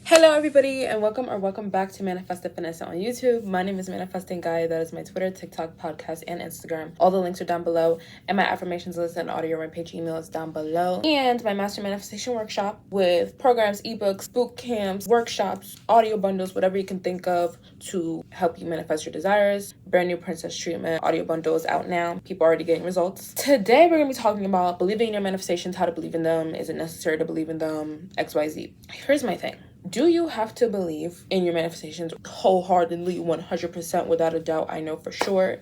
Hello everybody and welcome back to Manifested Finesse on YouTube. My name is Manifesting Guy. That is my Twitter, TikTok, podcast, and Instagram. All the links are down below, and my affirmations list and audio rampage email is down below. And my master manifestation workshop with programs, ebooks, boot camps, workshops, audio bundles, whatever you can think of to help you manifest your desires. Brand new princess treatment audio bundle is out now. People are already getting results. Today we're going to be talking about believing in your manifestations, how to believe in them, is it necessary to believe in them, XYZ. Here's my thing. Do you have to believe in your manifestations wholeheartedly, 100% without a doubt? I know for sure.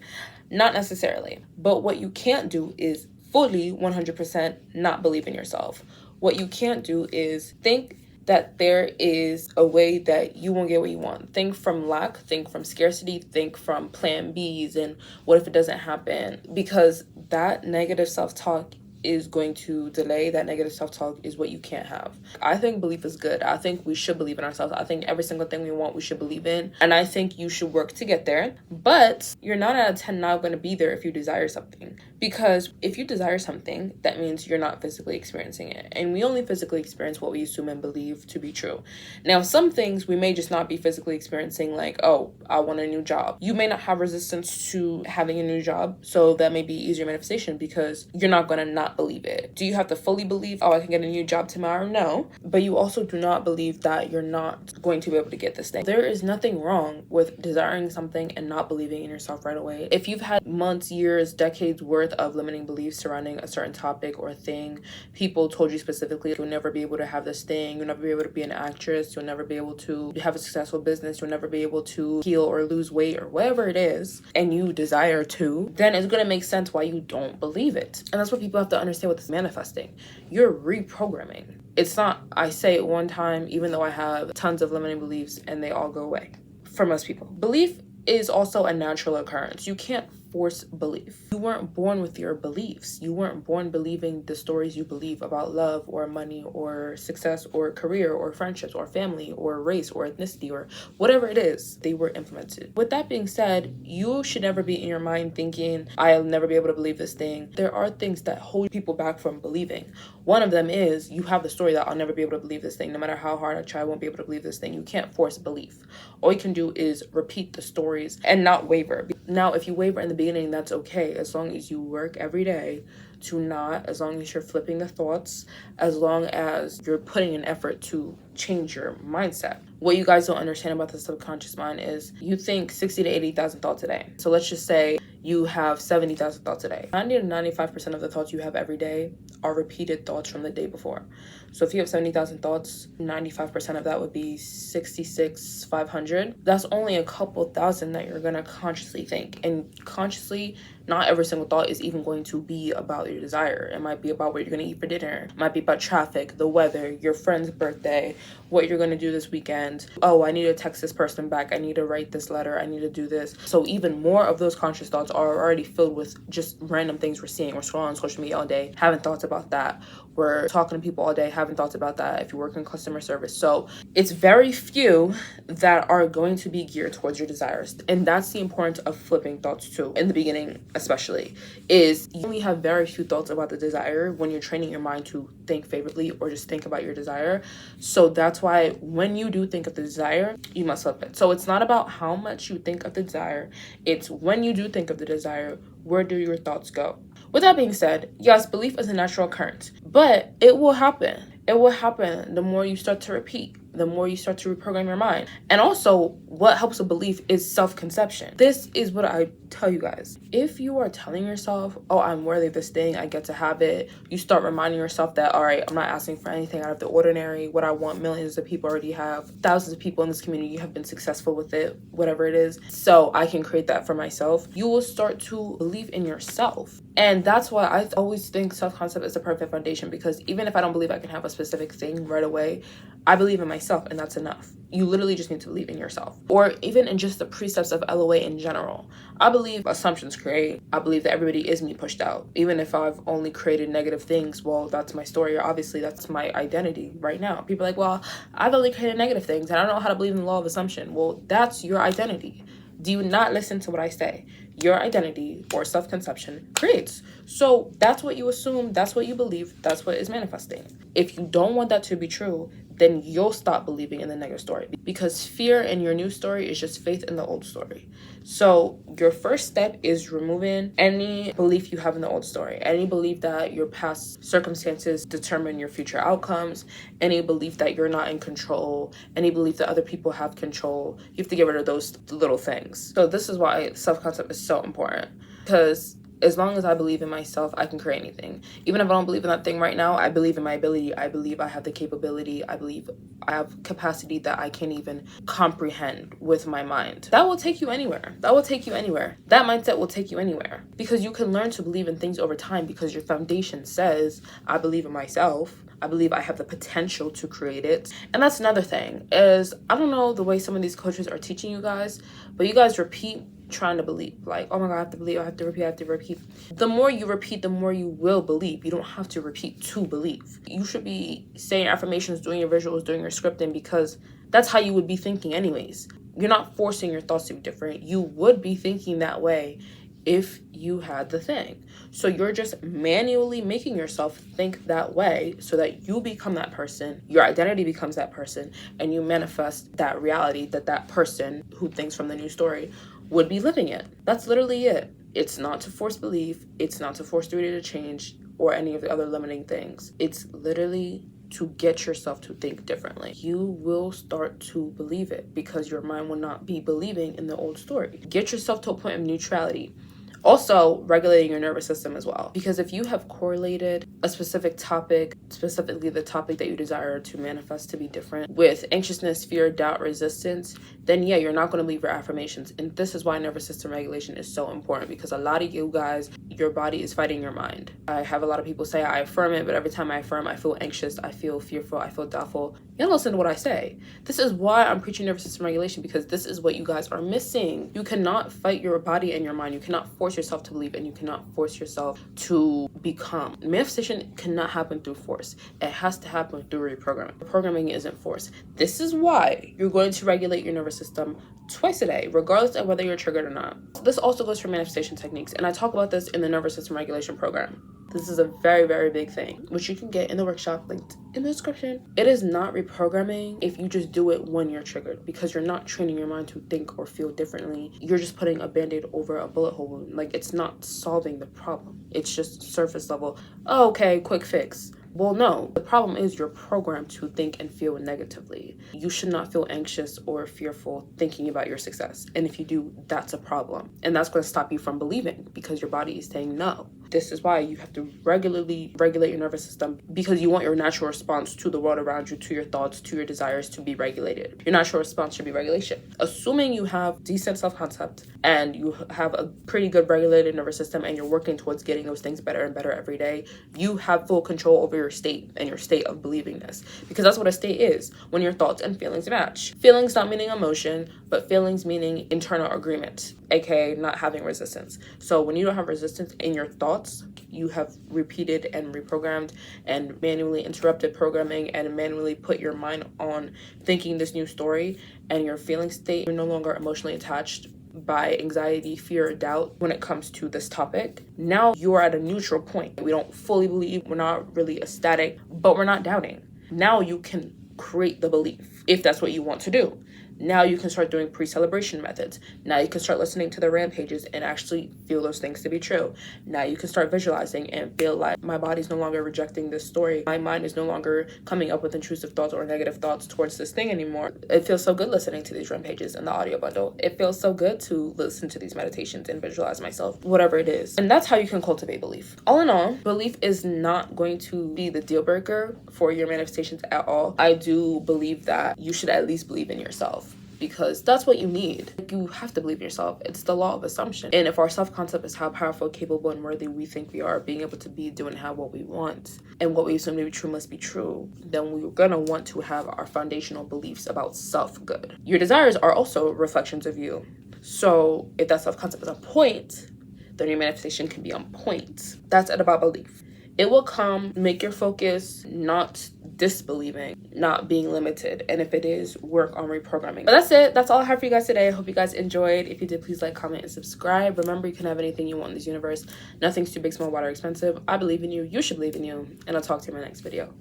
Not necessarily. But what you can't do is fully 100% not believe in yourself. What you can't do is think that there is a way that you won't get what you want. Think from lack, think from scarcity, think from plan Bs and what if it doesn't happen? Because that negative self-talk is going to delay. That negative self-talk is what you can't have. I think belief is good. I think we should believe in ourselves. I think every single thing we want, we should believe in. And I think you should work to get there. But you're 9 out of 10 not going to be there if you desire something. Because if you desire something, that means you're not physically experiencing it. And we only physically experience what we assume and believe to be true. Now, some things we may just not be physically experiencing, like, oh, I want a new job. You may not have resistance to having a new job. So that may be easier manifestation because you're not going to not believe it. Do you have to fully believe, oh, I can get a new job tomorrow? No. But you also do not believe that you're not going to be able to get this thing. There is nothing wrong with desiring something and not believing in yourself right away. If you've had months, years, decades worth of limiting beliefs surrounding a certain topic or thing, people told you specifically you'll never be able to have this thing, you'll never be able to be an actress, you'll never be able to have a successful business, you'll never be able to heal or lose weight or whatever it is, and you desire to, then it's going to make sense why you don't believe it. And that's what people have to understand with this manifesting. You're reprogramming. It's not I say it one time even though I have tons of limiting beliefs and they all go away for most people. Belief is also a natural occurrence. You can't force belief. You weren't born with your beliefs. You weren't born believing the stories you believe about love or money or success or career or friendships or family or race or ethnicity or whatever it is. They were implemented. With that being said, you should never be in your mind thinking, I'll never be able to believe this thing. There are things that hold people back from believing. One of them is you have the story that I'll never be able to believe this thing. No matter how hard I try, I won't be able to believe this thing. You can't force belief. All you can do is repeat the stories and not waver. Now, if you waver in the beginning, that's okay, as long as you work every day to not, as long as you're flipping the thoughts, as long as you're putting an effort to change your mindset. What you guys don't understand about the subconscious mind is you think 60 to 80,000 thoughts a day. So let's just say you have 70,000 thoughts a day. 90 to 95% of the thoughts you have every day are repeated thoughts from the day before. So if you have 70,000 thoughts, 95% of that would be 66,500. That's only a couple thousand that you're going to consciously think. And consciously, not every single thought is even going to be about your desire. It might be about what you're going to eat for dinner. It might be about traffic, the weather, your friend's birthday, what you're going to do this weekend. Oh, I need to text this person back. I need to write this letter. I need to do this. So even more of those conscious thoughts are already filled with just random things we're seeing. We're scrolling on social media all day, having thoughts about that. We're talking to people all day, having thoughts about that if you work in customer service. So it's very few that are going to be geared towards your desires. And that's the importance of flipping thoughts too. In the beginning, especially, is you only have very few thoughts about the desire when you're training your mind to think favorably or just think about your desire. So that's why when you do think of the desire, you must flip it. So it's not about how much you think of the desire. It's when you do think of the desire, where do your thoughts go? With that being said, yes, belief is a natural occurrence, but it will happen. It will happen the more you start to repeat, the more you start to reprogram your mind. And also, what helps a belief is self-conception. This is what I tell you guys. If you are telling yourself, oh, I'm worthy of this thing, I get to have it, you start reminding yourself that, all right, I'm not asking for anything out of the ordinary. What I want, millions of people already have. Thousands of people in this community have been successful with it, whatever it is. So I can create that for myself. You will start to believe in yourself. And that's why I always think self-concept is the perfect foundation, because even if I don't believe I can have a specific thing right away, I believe in myself, and that's enough. You literally just need to believe in yourself. Or even in just the precepts of LOA in general. I believe assumptions create. I believe that everybody is me pushed out. Even if I've only created negative things, well, that's my story. Or obviously, that's my identity right now. People are like, well, I've only created negative things, and I don't know how to believe in the law of assumption. Well, that's your identity. Do you not listen to what I say? Your identity or self-conception creates. So that's what you assume, that's what you believe, that's what is manifesting. If you don't want that to be true, then you'll stop believing in the negative story, because fear in your new story is just faith in the old story. So your first step is removing any belief you have in the old story, any belief that your past circumstances determine your future outcomes, any belief that you're not in control, any belief that other people have control. You have to get rid of those little things. So this is why self-concept is so important, because as long as I believe in myself, I can create anything. Even if I don't believe in that thing right now, I believe in my ability. I believe I have the capability. I believe I have capacity that I can't even comprehend with my mind. That will take you anywhere. That will take you anywhere. That mindset will take you anywhere, because you can learn to believe in things over time, because your foundation says, I believe in myself. I believe I have the potential to create it. And that's another thing, is I don't know the way some of these coaches are teaching you guys, but you guys repeat trying to believe, like, oh my god, I have to believe, I have to repeat. The more you repeat, the more you will believe. You don't have to repeat to believe. You should be saying affirmations, doing your visuals, doing your scripting, because that's how you would be thinking anyways. You're not forcing your thoughts to be different. You would be thinking that way if you had the thing. So you're just manually making yourself think that way so that you become that person, your identity becomes that person, and you manifest that reality that that person who thinks from the new story would be living it. That's literally it. It's not to force belief. It's not to force reality to change or any of the other limiting things. It's literally to get yourself to think differently. You will start to believe it, because your mind will not be believing in the old story. Get yourself to a point of neutrality. Also, regulating your nervous system as well. Because if you have correlated a specific topic, specifically the topic that you desire to manifest to be different, with anxiousness, fear, doubt, resistance, then yeah, you're not going to believe your affirmations. And this is why nervous system regulation is so important, because a lot of you guys, your body is fighting your mind. I have a lot of people say I affirm it, but every time I affirm, I feel anxious, I feel fearful, I feel doubtful. You don't listen to what I say. This is why I'm preaching nervous system regulation, because this is what you guys are missing. You cannot fight your body and your mind. You cannot force yourself to believe, and you cannot force yourself to become. Manifestation cannot happen through force. It has to happen through reprogramming. Reprogramming isn't force. This is why you're going to regulate your nervous system twice a day, regardless of whether you're triggered or not. This also goes for manifestation techniques, and I talk about this in the nervous system regulation program. This is a very, very big thing, which you can get in the workshop linked in the description. It is not reprogramming if you just do it when you're triggered, because you're not training your mind to think or feel differently. You're just putting a band-aid over a bullet hole wound. Like, it's not solving the problem. It's just surface level. Oh, okay, quick fix. Well, no, the problem is you're programmed to think and feel negatively. You should not feel anxious or fearful thinking about your success. And if you do, that's a problem. And that's going to stop you from believing, because your body is saying no. This is why you have to regularly regulate your nervous system, because you want your natural response to the world around you, to your thoughts, to your desires to be regulated. Your natural response should be regulation. Assuming you have decent self-concept and you have a pretty good regulated nervous system, and you're working towards getting those things better and better every day, you have full control over your state and your state of believing this, because that's what a state is, when your thoughts and feelings match. Feelings not meaning emotion, but feelings meaning internal agreement, aka not having resistance. So when you don't have resistance in your thoughts, you have repeated and reprogrammed and manually interrupted programming and manually put your mind on thinking this new story, and your feeling state, you're no longer emotionally attached by anxiety, fear, or doubt when it comes to this topic. Now you are at a neutral point. We don't fully believe, we're not really ecstatic, but we're not doubting. Now you can create the belief if that's what you want to do. Now you can start doing pre-celebration methods. Now you can start listening to the rampages and actually feel those things to be true. Now you can start visualizing and feel like my body's no longer rejecting this story. My mind is no longer coming up with intrusive thoughts or negative thoughts towards this thing anymore. It feels so good listening to these rampages in the audio bundle. It feels so good to listen to these meditations and visualize myself, whatever it is. And that's how you can cultivate belief. All in all, belief is not going to be the deal breaker for your manifestations at all. I do believe that you should at least believe in yourself, because that's what you need. You have to believe in yourself. It's the law of assumption. And if our self-concept is how powerful, capable, and worthy we think we are, being able to be, do, and have what we want, and what we assume to be true must be true, then we're gonna want to have our foundational beliefs about self-good. Your desires are also reflections of you. So if that self-concept is on point, then your manifestation can be on point. That's it about belief. It will come, make your focus not disbelieving, not being limited. And if it is, work on reprogramming. But that's it. That's all I have for you guys today. I hope you guys enjoyed. If you did, please like, comment, and subscribe. Remember, you can have anything you want in this universe. Nothing's too big, small, wide, or expensive. I believe in you. You should believe in you. And I'll talk to you in my next video.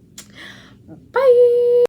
Bye.